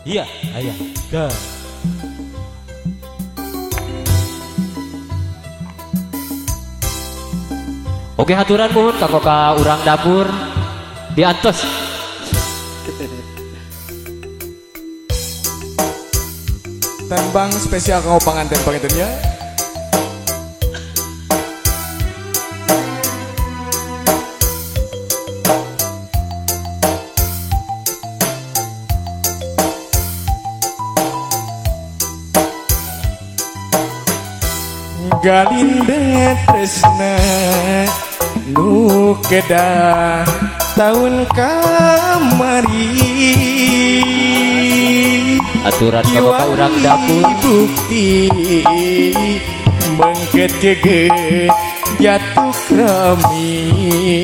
Iya, ayo. Ke. Oke, haturan mohon kanggo ka urang dapur diantos. Tembang spesial kanggo panganten pangantennya. Galinde tresna nu kedah tahun kamari Aturan kanggo ka urang dapur bukti mengket geget jatuh krami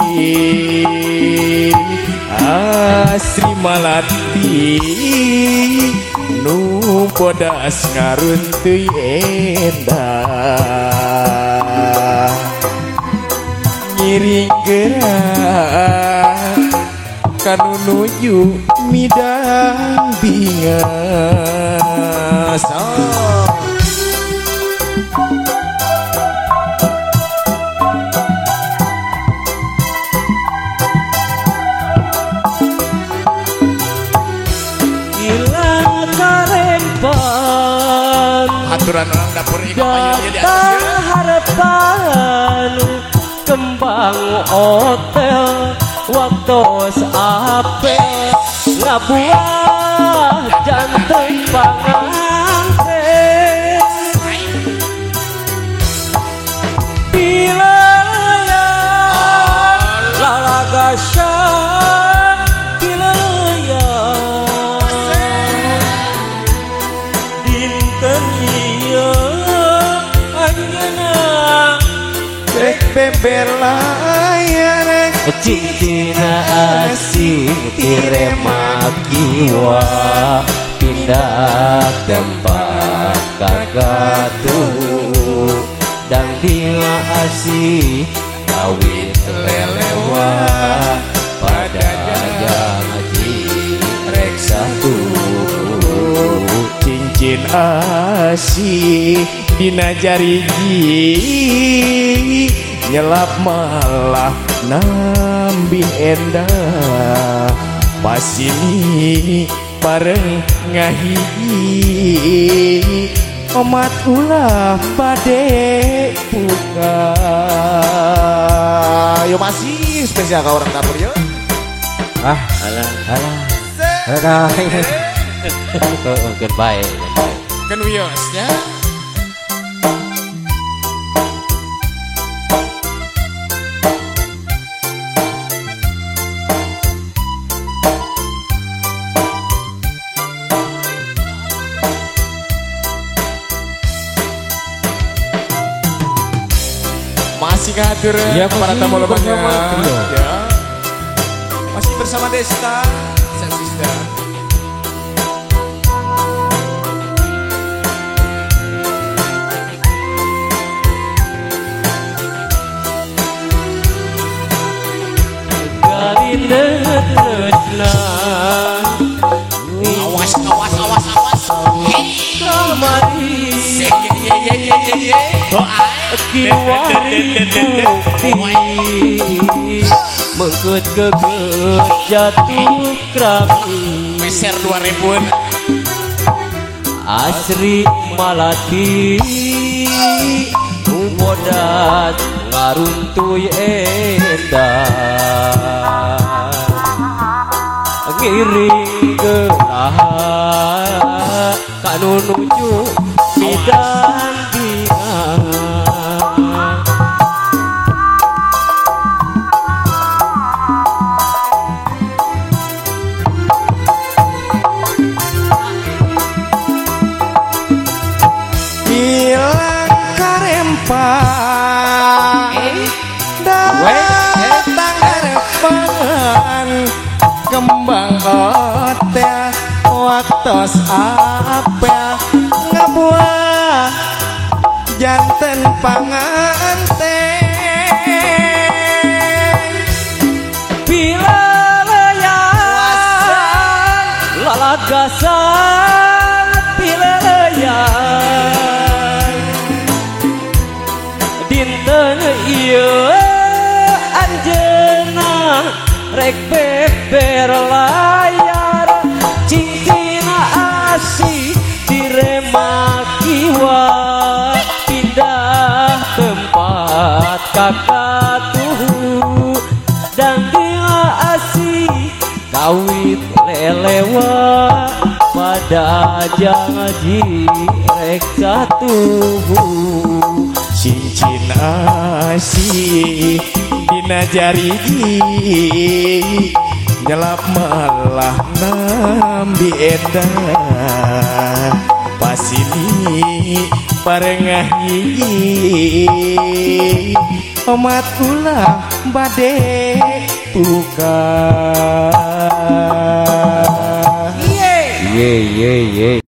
asri malati nu bodas ngaruntui endah ngiring gerak kanu nuju midang bingas aturan orang dapur ini datang harapan kembang hotel waktu apel ngabuah jantung panganten bila lalagasya bila dinten beber layar cintina asih tirema kiwa pindah tempat kakatuh dan dia asih kawin lelewa pada janji rek satu cincin asih dina jariji nyelap malah nambi endah pas ini bareng ngahiji omat ulah pade buka yo masih spesial ka orang dapur yo alah goodbye kan wios ya. Masih hadir ya, para tamu lembaga ya. Masih bersama Desta Sensista. Galinde tresna Awas kamari mengkut geget jatuh krami meser 2000 asri malati bodas ngaruntuy endah ngiring gerah kanu nuju midang kembang hotel waktos apel ngebuah janten panganten bila leyan lalaga pasang pileleyan dinten ieu anjeunna rek beber layar cingkina asih direma kiwa pindah tempat kakatuhu dan dia asih kawit lelewa pada janji rek satuhu cincin asih dina jarigi nyelap malah nambi edan pasini parengah gigi omat ulah bade buka ye